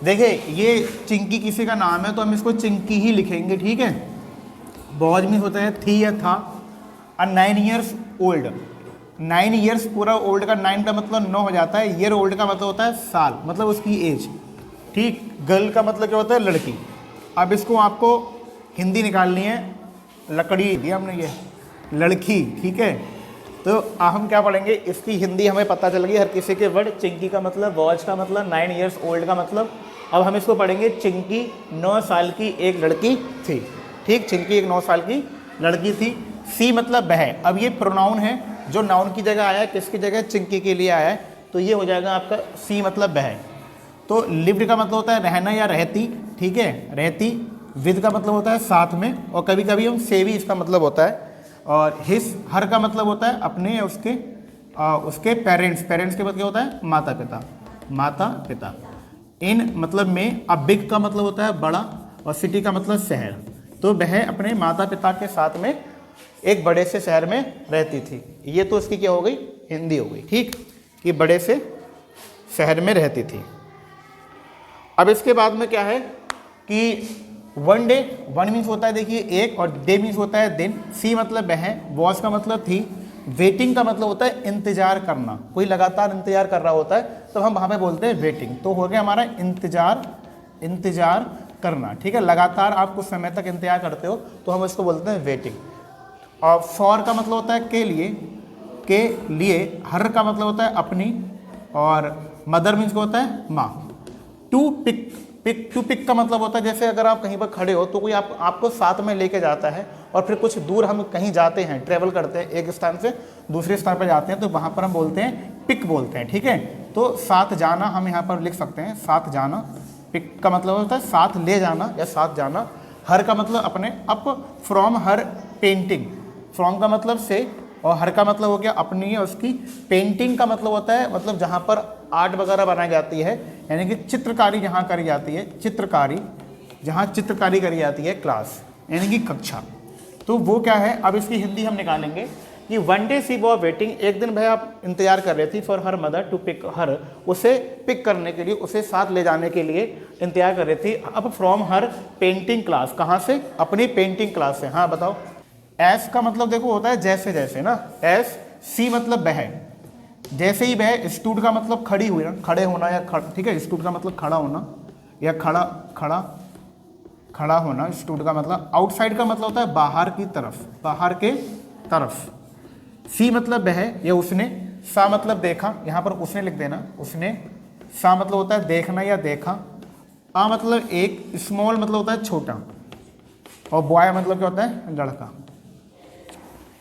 देखिए ये चिंकी किसी का नाम है तो हम इसको चिंकी ही लिखेंगे, ठीक है। बॉज मीन्स होता है थी या था। 9 ईयर्स ओल्ड, 9 ईयर्स पूरा ओल्ड का 9 का मतलब 9 हो जाता है, ईयर ओल्ड का मतलब होता है साल, मतलब उसकी एज, ठीक। गर्ल का मतलब क्या होता है लड़की। अब इसको आपको हिंदी निकालनी है, लकड़ी दिया हमने ये लड़की, ठीक है। तो हम क्या पढ़ेंगे, इसकी हिंदी हमें पता चल गई हर किसी के वर्ड। चिंकी का मतलब, वॉच का मतलब, 9 ईयर्स ओल्ड का मतलब। अब हम इसको पढ़ेंगे चिंकी 9 साल की एक लड़की थी, ठीक। चिंकी एक 9 साल की लड़की थी। सी मतलब वह। अब ये प्रोनाउन है जो नाउन की जगह आया है, किसकी जगह, चिंकी के लिए आया है, तो ये हो जाएगा आपका सी मतलब वह। तो लिव्ड का मतलब होता है रहना या रहती, ठीक है, रहती। विद का मतलब होता है साथ में, और कभी कभी हम से भी इसका मतलब होता है। और हिस, हर का मतलब होता है अपने या उसके पेरेंट्स, पेरेंट्स के मतलब क्या होता है माता पिता, माता पिता। इन मतलब में। अब बिग का मतलब होता है बड़ा, और सिटी का मतलब शहर। तो वह अपने माता पिता के साथ में एक बड़े से शहर में रहती थी। ये तो इसकी क्या हो गई, हिंदी हो गई, ठीक, कि बड़े से शहर में रहती थी। अब इसके बाद में क्या है कि वन डे, वन मीन्स होता है देखिए एक, और डे मीन्स होता है दिन। सी मतलब वह, वॉच का मतलब थी, वेटिंग का मतलब होता है इंतजार करना, कोई लगातार इंतजार कर रहा होता है तो हम वहाँ पे बोलते हैं वेटिंग। तो हो गया हमारा इंतजार, इंतजार करना, ठीक है। लगातार आप कुछ समय तक इंतजार करते हो तो हम इसको बोलते हैं वेटिंग। और फॉर का मतलब होता है के लिए, के लिए। हर का मतलब होता है अपनी, और मदर मीन्स होता है माँ। टू पिक, टू पिक का मतलब होता है जैसे अगर आप कहीं पर खड़े हो तो कोई आपको साथ में लेके जाता है, और फिर कुछ दूर हम कहीं जाते हैं, ट्रेवल करते हैं, एक स्थान से दूसरे स्थान पर जाते हैं, तो वहाँ पर हम बोलते हैं पिक बोलते हैं, ठीक है। तो साथ जाना हम यहाँ पर लिख सकते हैं, साथ जाना। पिक का मतलब होता है साथ ले जाना या साथ जाना। हर का मतलब अपने, up from her painting, from का मतलब से, और हर का मतलब हो गया अपनी है उसकी। पेंटिंग का मतलब होता है मतलब जहाँ पर आर्ट वगैरह बनाई जाती है, यानी कि चित्रकारी जहाँ करी जाती है, चित्रकारी जहाँ चित्रकारी करी जाती है, क्लास यानी कि कक्षा। तो वो क्या है, अब इसकी हिंदी हम निकालेंगे कि one day she was waiting, एक दिन भाई आप इंतजार कर रही थी, for her mother to pick her, उसे पिक करने के लिए, उसे साथ ले जाने के लिए इंतजार कर रही थी। अब फ्रॉम हर पेंटिंग क्लास, कहाँ से, अपनी पेंटिंग क्लास से। हाँ बताओ। एस का मतलब देखो होता है जैसे जैसे ना, एस। सी मतलब वह, जैसे ही वह। स्टूड का मतलब खड़ी हुई ना, खड़े होना या ठीक है। स्टूड का मतलब खड़ा होना या खड़ा, खड़ा, खड़ा होना। स्टूड का मतलब। आउटसाइड का मतलब होता है बाहर की तरफ, बाहर के तरफ। सी मतलब वह या उसने। सा मतलब देखा, यहाँ पर उसने लिख देना, उसने। सा मतलब होता है देखना या देखा। आ मतलब एक, स्मॉल मतलब होता है छोटा, और बॉय मतलब क्या होता है लड़का,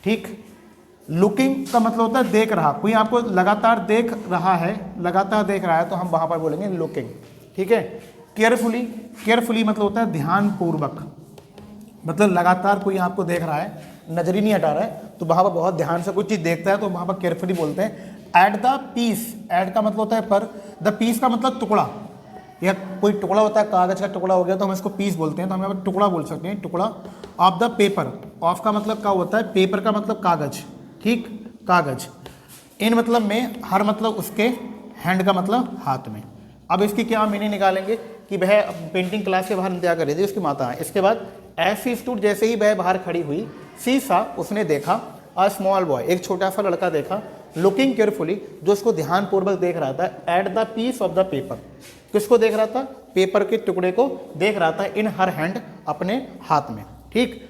ठीक। लुकिंग का मतलब होता है देख रहा, कोई आपको लगातार देख रहा है, लगातार देख रहा है तो हम वहां पर बोलेंगे लुकिंग, ठीक है। केयरफुली, केयरफुली मतलब होता है ध्यानपूर्वक, मतलब लगातार कोई आपको देख रहा है, नजर ही नहीं हटा रहा है, तो वहां पर बहुत ध्यान से कुछ चीज देखता है तो वहां पर केयरफुली बोलते हैं। एट द पीस, एट का मतलब होता है पर, द पीस का मतलब टुकड़ा, या कोई टुकड़ा होता है, कागज का टुकड़ा हो गया तो हम इसको पीस बोलते हैं, तो हम यहाँ पर टुकड़ा बोल सकते हैं, टुकड़ा। ऑफ द पेपर, ऑफ का मतलब क्या होता है, पेपर का मतलब कागज, ठीक, कागज। इन मतलब में, हर मतलब उसके, हैंड का मतलब हाथ में। अब इसकी क्या मीनिंग निकालेंगे कि वह पेंटिंग क्लास के बाहर इंतजार कर रही थी, उसकी माता है। इसके बाद एज सी स्टूड, जैसे ही वह बाहर खड़ी हुई, सी सा उसने देखा, अ स्मॉल बॉय एक छोटा सा लड़का देखा, लुकिंग केयरफुली जो उसको ध्यानपूर्वक देख रहा था, at the piece of the paper, किसको देख रहा था, पेपर के टुकड़े को देख रहा था, इन हर हैंड अपने हाथ में, ठीक।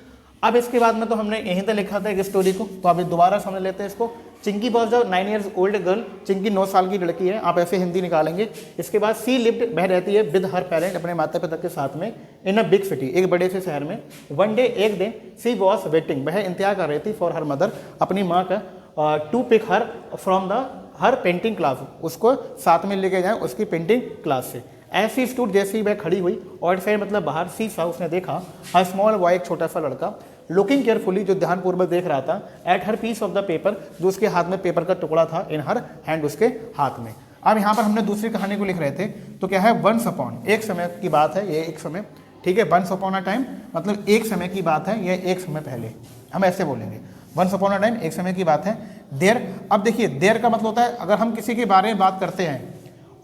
अब इसके बाद में तो हमने यहीं तक लिखा था एक स्टोरी को, तो अभी दोबारा समझ लेते हैं इसको। Chinki was the 9 years old girl, Chinki 9 साल की लड़की है, आप ऐसे हिंदी निकालेंगे। इसके बाद सी लिव्ड, वह रहती है, विद हर पेरेंट अपने माता पिता के साथ में, इन अ बिग सिटी एक बड़े से शहर में। वन डे एक दिन, सी वॉज वेटिंग, वह इंतजार कर रही थी, फॉर हर मदर अपनी माँ का, to pick her from the her painting class, उसको साथ में लेके जाएं उसकी पेंटिंग क्लास से। ऐसी स्टूड, जैसे ही वह खड़ी हुई, और साइड मतलब बाहर, सी सा उसने देखा, हर स्मॉल बॉय एक छोटा सा लड़का, लुकिंग केयरफुली जो ध्यानपूर्वक देख रहा था, at her piece of the paper जो उसके हाथ में पेपर का टुकड़ा था, इन हर हैंड उसके हाथ में। अब यहाँ पर हमने दूसरी कहानी को लिख रहे थे, तो क्या है, वंस अपॉन, एक समय की बात है, ये एक समय, ठीक है। वंस अपॉन अ टाइम मतलब एक समय की बात है, ये एक समय पहले, हम ऐसे बोलेंगे, वंस अपॉन अ टाइम एक समय की बात है। देयर, अब देखिए देयर का मतलब होता है अगर हम किसी के बारे में बात करते हैं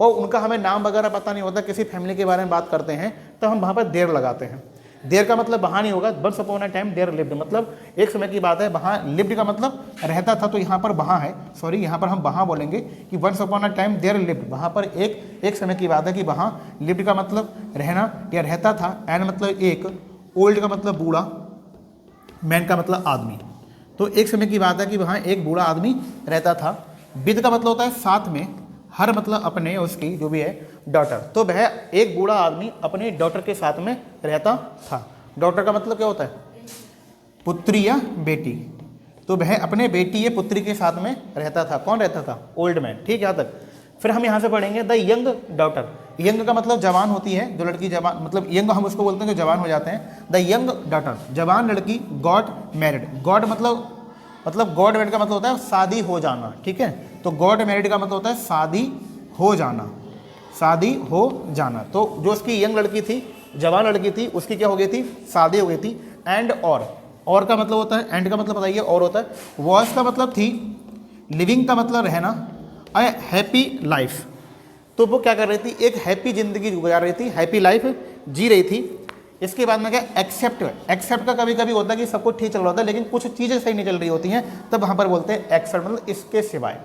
और उनका हमें नाम वगैरह पता नहीं होता, किसी फैमिली के बारे में बात करते हैं तो हम वहाँ पर देर लगाते हैं। देर का मतलब वहाँ नहीं होगा, once upon a time there lived, मतलब एक समय की बात है, वहाँ लिव्ड का मतलब रहता था, तो यहाँ पर वहाँ है, सॉरी यहाँ पर हम वहाँ बोलेंगे कि once upon a time there lived, वहाँ पर एक समय की बात है कि वहाँ लिव्ड का मतलब रहना या रहता था, एन मतलब एक, ओल्ड का मतलब बूढ़ा, मैन का मतलब आदमी। तो एक समय की बात है कि वहाँ एक बूढ़ा आदमी रहता था। विद का मतलब होता है साथ में, हर मतलब अपने, उसकी जो भी है डॉटर, तो वह एक बूढ़ा आदमी अपने डॉटर के साथ में रहता था। डॉटर का मतलब क्या होता है? पुत्री या बेटी। तो वह अपने बेटी या पुत्री के साथ में रहता था। कौन रहता था? Old man. ठीक, यहाँ तक। फिर हम यहाँ से पढ़ेंगे द यंग डॉटर। यंग का मतलब जवान होती है, जो लड़की जवान, मतलब यंग हम उसको बोलते हैं जो जवान हो जाते हैं। द यंग डॉटर, जवान लड़की, गॉट मैरिड। गॉड मतलब गॉड मैरिड का मतलब होता है शादी हो जाना। ठीक है, तो गॉड मैरिड का मतलब होता है शादी हो जाना, शादी हो जाना। तो जो उसकी यंग लड़की थी, जवान लड़की थी, उसकी क्या हो गई थी? शादी हो गई थी। एंड और का मतलब होता है, एंड का मतलब बताइए, और होता है। वॉज का मतलब थी, लिविंग का मतलब रहना, अ हैप्पी लाइफ। तो वो क्या कर रही थी? एक हैप्पी जिंदगी गुजार रही थी, हैप्पी लाइफ जी रही थी। इसके बाद में क्या? एक्सेप्ट का कभी कभी होता है कि सब कुछ ठीक चल रहा होता है लेकिन कुछ चीज़ें सही नहीं चल रही होती हैं, तब वहाँ पर बोलते हैं एक्सेप्ट, मतलब इसके सिवाय।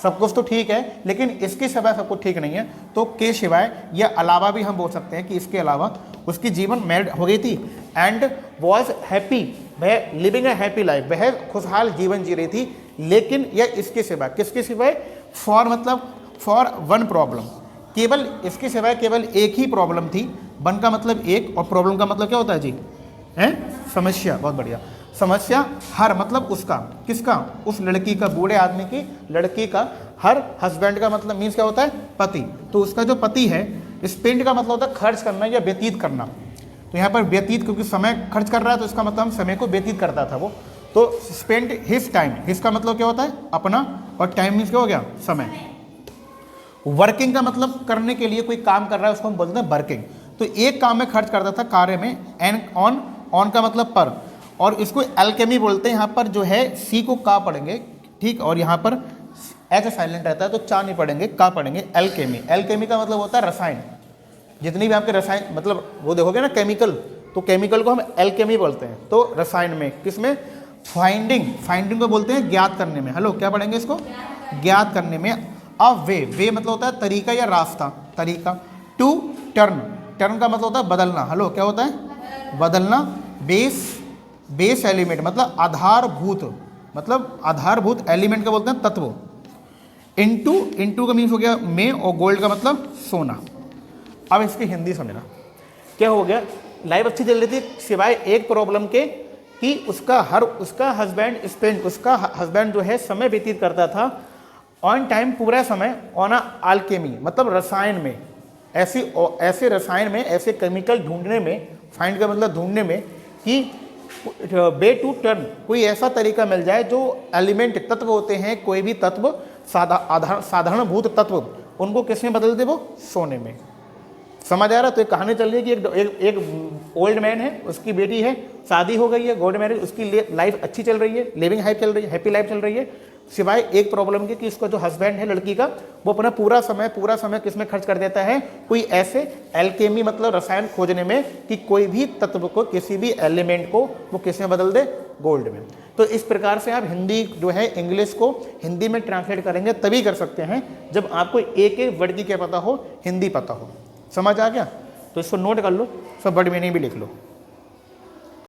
सब कुछ तो ठीक है लेकिन इसके सिवाय सब कुछ ठीक नहीं है, तो के सिवाय या अलावा भी हम बोल सकते हैं कि इसके अलावा उसकी जीवन मैरिड हो गई थी। एंड वॉज हैप्पी, वह लिविंग ए हैप्पी लाइफ, वह खुशहाल जीवन जी रही थी। लेकिन यह इसके सिवाय, किसके सिवाय? फॉर मतलब फॉर वन प्रॉब्लम, केवल इसके सिवाय केवल एक ही प्रॉब्लम थी। वन का मतलब एक, और प्रॉब्लम का मतलब क्या होता है जी? है समस्या। बहुत बढ़िया। समस्या हर मतलब उसका, किसका? उस लड़की का, बूढ़े आदमी की लड़की का। हर हस्बैंड का मतलब मीन्स क्या होता है? पति। तो उसका जो पति है, स्पेंड का मतलब होता है खर्च करना या व्यतीत करना। तो यहाँ पर व्यतीत, क्योंकि समय खर्च कर रहा है तो इसका मतलब हम समय को व्यतीत करता था वो। तो स्पेंड हिज टाइम, हिज का मतलब क्या होता है? अपना, और टाइम मीन्स क्या हो गया? समय। वर्किंग का मतलब करने के लिए, कोई काम कर रहा है उसको हम बोलते हैं वर्किंग। तो एक काम में खर्च करता था, कार्य में। एंड ऑन का मतलब पर, और इसको एल्केमी बोलते हैं। यहाँ पर जो है सी को का पढ़ेंगे, ठीक, और यहाँ पर एच साइलेंट रहता है तो चा नहीं पढ़ेंगे, का पढ़ेंगे। एल्केमी, एल्केमी का मतलब होता है रसायन। जितनी भी आपके रसायन, मतलब वो देखोगे ना केमिकल, तो केमिकल को हम एल्केमी बोलते हैं। तो रसायन में, किसमें? फाइंडिंग को बोलते हैं ज्ञात करने में। हेलो, क्या पढ़ेंगे इसको? ज्ञात करने में। अब वे मतलब होता है तरीका या रास्ता, तरीका। टू टर्न का मतलब होता है बदलना। हेलो, क्या होता है? बदलना। बेस एलिमेंट मतलब आधारभूत, मतलब आधारभूत एलिमेंट का बोलते हैं तत्व। इनटू का मीन्स हो गया में, और गोल्ड का मतलब सोना। अब इसकी हिंदी समझना। क्या हो गया? लाइफ अच्छी चल रही थी सिवाय एक प्रॉब्लम के कि उसका हस्बैंड जो है समय व्यतीत करता था ऑन टाइम, पूरा समय, ऑन अल्केमी मतलब रसायन में, ऐसे रसायन में, ऐसे केमिकल ढूंढने में, फाइंड का मतलब ढूंढने में, कि वे टू टर्न, कोई ऐसा तरीका मिल जाए जो एलिमेंट तत्व होते हैं, कोई भी तत्व, साधारणभूत तत्व, उनको किसमें बदल दे? वो सोने में। समझ आ रहा? तो एक कहानी चल रही है कि एक ओल्ड मैन है, उसकी बेटी है, शादी हो गई है, गॉड मैरिज, उसकी लाइफ अच्छी चल रही है, लिविंग लाइफ चल रही है, हैप्पी लाइफ चल रही है, सिवाय एक प्रॉब्लम के कि उसका जो हस्बैंड है लड़की का, वो अपना पूरा समय किसमें खर्च कर देता है? कोई ऐसे एल्केमी मतलब रसायन खोजने में कि कोई भी तत्व को, किसी भी एलिमेंट को वो किसमें बदल दे? गोल्ड में। तो इस प्रकार से आप हिंदी जो है, इंग्लिश को हिंदी में ट्रांसलेट करेंगे तभी कर सकते हैं जब आपको एक एक वर्ड की क्या पता हो? हिंदी पता हो। समझ आ गया? तो इसको नोट कर लो, सब वर्ड मीनिंग भी लिख लो।